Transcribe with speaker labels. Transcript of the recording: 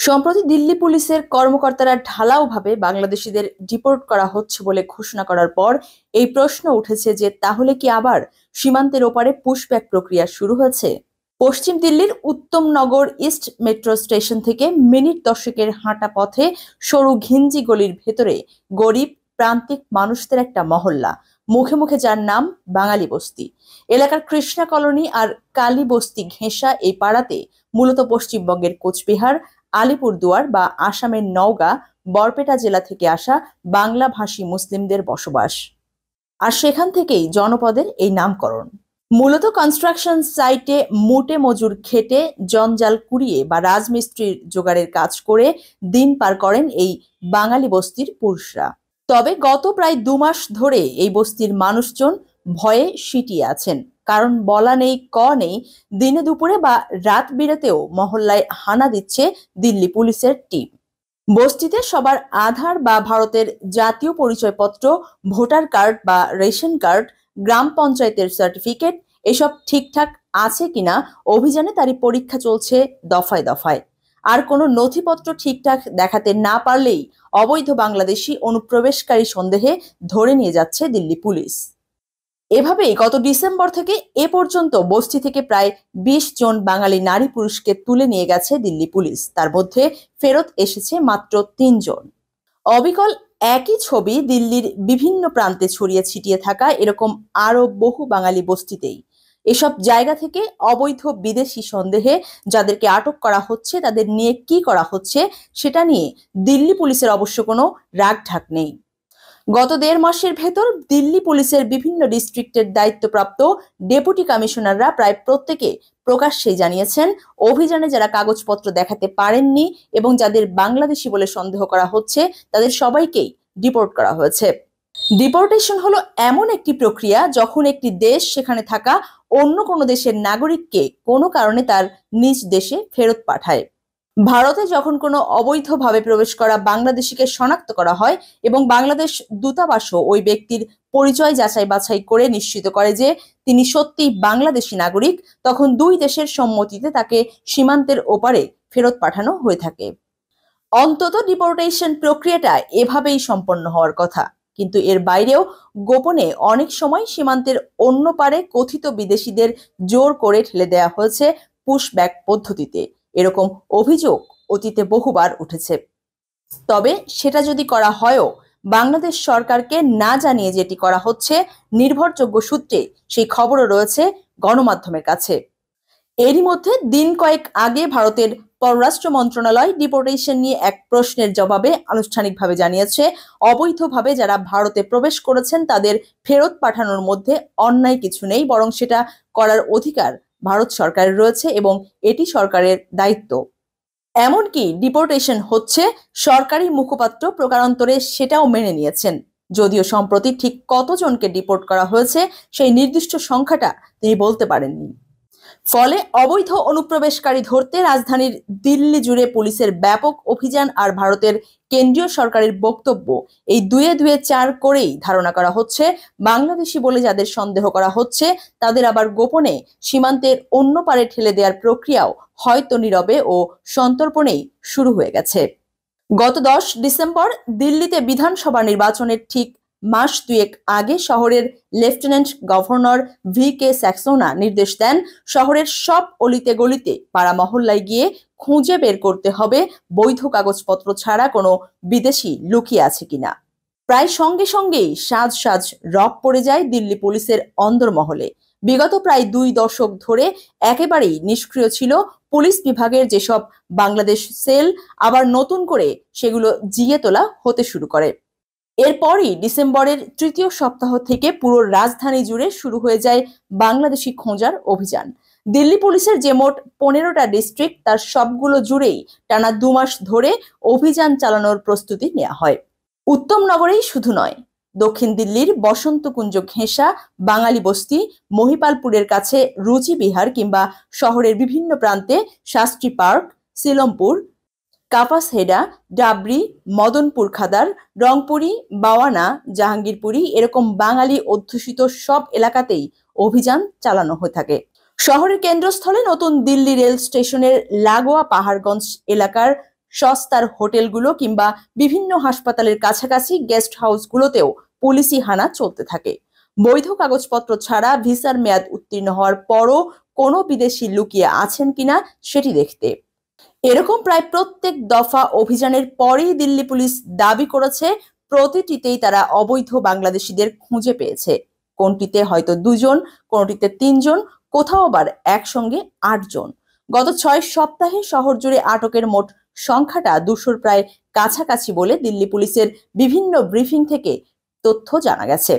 Speaker 1: সম্প্রতি দিল্লি পুলিশের কর্মকর্তারা ঢালাওভাবে বাংলাদেশিদের ডিপোর্ট করা হচ্ছে বলে ঘোষণা করার পর এই প্রশ্ন উঠেছে যে তাহলে কি আবার সীমান্তের ওপারে পুশব্যাক প্রক্রিয়া শুরু হয়েছে। পশ্চিম দিল্লির উত্তমনগর ইস্ট মেট্রো স্টেশন থেকে মিনিট দশেকের হাঁটা পথে সরু ঘিঞ্জি গলির ভেতরে গরিব প্রান্তিক মানুষদের একটা মহল্লা, মুখে মুখে যার নাম বাঙালি বস্তি। এলাকার কৃষ্ণা কলোনি আর কালী বস্তি ঘেঁষা এই পাড়াতে মূলত পশ্চিমবঙ্গের কোচবিহার, আলিপুরদুয়ার বা আসামের নওগাঁ, বরপেটা জেলা থেকে আসা বাংলাভাষী মুসলিমদের বসবাস। আর সেখান থেকেই জনপদের এই নামকরণ। মূলত কনস্ট্রাকশন সাইটে মোটে মজুর খেটে জঞ্জাল কুড়িয়ে বা রাজমিস্ত্রির জোগাড়ের কাজ করে দিন পার করেন এই বাঙালি বস্তির পুরুষরা। তবে গত প্রায় 2 মাস ধরে এই বস্তির মানুষজন ভয়ে সিটিয়ে আছেন। কারণ বলা নেই ক নেই, দিনে দুপুরে বা রাত বিরেতেও মহল্লায় হানা দিচ্ছে দিল্লি পুলিশের টিম। বস্তিতে সবার আধার বা ভারতের জাতীয় পরিচয়পত্র, ভোটার কার্ড বা রেশন কার্ড, গ্রাম পঞ্চায়েতের সার্টিফিকেট এসব ঠিকঠাক আছে কিনা অভিযানে তারই পরীক্ষা চলছে দফায় দফায়। আর কোনো নথিপত্র ঠিকঠাক দেখাতে না পারলেই অবৈধ বাংলাদেশি অনুপ্রবেশকারী সন্দেহে ধরে নিয়ে যাচ্ছে দিল্লি পুলিশ। এভাবেই গত ডিসেম্বর থেকে এ পর্যন্ত বস্তি থেকে প্রায় 20 জন বাঙালি নারী পুরুষকে তুলে নিয়ে গেছে দিল্লি পুলিশ। তার মধ্যে ফেরত এসেছে মাত্র 3 জন। অবিকল একই ছবি দিল্লির বিভিন্ন প্রান্তে ছড়িয়ে ছিটিয়ে থাকা এরকম আরো বহু বাঙালি বস্তিতেই। এসব জায়গা থেকে অবৈধ বিদেশি সন্দেহে যাদেরকে আটক করা হচ্ছে তাদের নিয়ে কি করা হচ্ছে সেটা নিয়ে দিল্লি পুলিশের অবশ্য কোনো রাগঢাক নেই। গত 1.5 মাসের ভেতর দিল্লি পুলিশের বিভিন্ন ডিস্ট্রিক্টের দায়িত্বপ্রাপ্ত ডেপুটি কমিশনাররা প্রায় প্রত্যেকে প্রকাশ্যেই জানিয়েছেন অভিযানে যারা কাগজপত্র দেখাতে পারেননি এবং যাদের বাংলাদেশি বলে সন্দেহ করা হচ্ছে তাদের সবাইকেই ডিপোর্ট করা হয়েছে। ডিপোর্টেশন হলো এমন একটি প্রক্রিয়া যখন একটি দেশ সেখানে থাকা অন্য কোনো দেশের নাগরিককে কোনো কারণে তার নিজ দেশে ফেরত পাঠায়। ভারতে যখন কোনো অবৈধভাবে প্রবেশ করা বাংলাদেশিকে শনাক্ত করা হয় এবং বাংলাদেশ দূতাবাসও ওই ব্যক্তির পরিচয় যাচাই বাছাই করে নিশ্চিত করে যে তিনি সত্যিই বাংলাদেশি নাগরিক, তখন 2 দেশের সম্মতিতে তাকে সীমান্তের ওপারে ফেরত পাঠানো হয়ে থাকে। অন্তত ডিপোর্টেশন প্রক্রিয়াটা এভাবেই সম্পন্ন হওয়ার কথা, কিন্তু এর বাইরেও গোপনে অনেক সময় সীমান্তের অন্য পারে কথিত বিদেশিদের জোর করে ঠেলে দেওয়া হয়েছে পুশব্যাক পদ্ধতিতে। এরকম অভিযোগ অতীতে বহুবার উঠেছে। তবে সেটা যদি করা হয়ও বাংলাদেশ সরকারকে না জানিয়ে যেটি করা হচ্ছে, নির্ভরযোগ্য সূত্রে সেই খবরও রয়েছে গণমাধ্যমের কাছে। এরই মধ্যে দিন কয়েক আগে ভারতের পররাষ্ট্র মন্ত্রণালয় ডিপোর্টেশন নিয়ে এক প্রশ্নের জবাবে আনুষ্ঠানিকভাবে জানিয়েছে অবৈধভাবে যারা ভারতে প্রবেশ করেছেন তাদের ফেরত পাঠানোর মধ্যে অন্যায় কিছু নেই, বরং সেটা করার অধিকার ভারত সরকারের রয়েছে এবং এটি সরকারের দায়িত্ব। এমনকি ডিপোর্টেশন হচ্ছে সরকারি মুখপাত্র প্রকারান্তরে সেটাও মেনে নিয়েছেন, যদিও সম্প্রতি ঠিক কতজনকে ডিপোর্ট করা হয়েছে সেই নির্দিষ্ট সংখ্যাটা তিনি বলতে পারেননি। ফলে অবৈধ অনুপ্রবেশকারী ধরতে রাজধানীর দিল্লি জুড়ে পুলিশের ব্যাপক অভিযান আর ভারতের কেন্দ্রীয় সরকারের বক্তব্য, এই 2-2 4 করেই ধারণা করা হচ্ছে বাংলাদেশি বলে যাদের সন্দেহ করা হচ্ছে তাদের আবার গোপনে সীমান্তের অন্য পারে ঠেলে দেওয়ার প্রক্রিয়াও হয়তো নীরবে ও সন্তর্পণেই শুরু হয়ে গেছে। গত 10 ডিসেম্বর দিল্লিতে বিধানসভা নির্বাচনের ঠিক মাস 2 আগে শহরের লেফটেন্যান্ট গভর্নর VK স্যাক্সেনা নির্দেশ দেন শহরের সব অলিতে গলিতে পাড়া মহল্লায় গিয়ে খুঁজে বের করতে হবে বৈধ কাগজপত্র ছাড়া কোনো বিদেশি লুকিয়ে আছে কিনা। প্রায় সঙ্গে সঙ্গেই সাজ সাজ রব পড়ে যায় দিল্লি পুলিশের অন্দরমহলে। বিগত প্রায় 2 দশক ধরে একেবারেই নিষ্ক্রিয় ছিল পুলিশ বিভাগের যেসব বাংলাদেশ সেল, আবার নতুন করে সেগুলো জিয়ে তোলা হতে শুরু করে। এরপরই ডিসেম্বরের 3য় সপ্তাহ থেকে পুরো রাজধানী জুড়ে শুরু হয়ে যায় বাংলাদেশি খোঁজার অভিযান। দিল্লি পুলিশের যে মোট 15টা ডিস্ট্রিক্ট তার সবগুলো জুড়েই টানা 2 মাস ধরে অভিযান চালানোর প্রস্তুতি নেওয়া হয়। উত্তমনগরেই শুধু নয়, দক্ষিণ দিল্লির বসন্তকুঞ্জ ঘেঁষা বাঙালি বস্তি, মহিপালপুরের কাছে রুচি বিহার কিংবা শহরের বিভিন্ন প্রান্তে শাস্ত্রী পার্ক, সিলমপুর, কাপাসহেডা, ডাবরি, মদনপুর খাদার, রংপুরি, বাওয়ানা, জাহাঙ্গীরপুরি এরকম বাঙালি অধ্যুষিত সব এলাকাতেই অভিযান চালানো হয়ে থাকে। শহরের কেন্দ্রস্থলে নতুন দিল্লি রেল স্টেশনের লাগোয়া পাহাড়গঞ্জ এলাকার সস্তার হোটেলগুলো কিংবা বিভিন্ন হাসপাতালের কাছাকাছি গেস্ট হাউসগুলোতেও পুলিশি হানা চলতে থাকে। বৈধ কাগজপত্র ছাড়া ভিসার মেয়াদ উত্তীর্ণ হওয়ার পরও কোনো বিদেশি লুকিয়ে আছেন কিনা সেটি দেখতে। এরকম প্রায় প্রত্যেক দফা অভিযানের পরেই দিল্লি পুলিশ দাবি করেছে প্রতিটিতেই তারা অবৈধ বাংলাদেশিদের খুঁজে পেয়েছে। কোনটিতে হয়তো 2 জন, কোনটিতে 3 জন, কোথাও আবার একসঙ্গে 8 জন। গত 6 সপ্তাহে শহর জুড়ে আটকের মোট সংখ্যাটা 200-র প্রায় কাছাকাছি বলে দিল্লি পুলিশের বিভিন্ন ব্রিফিং থেকে তথ্য জানা গেছে।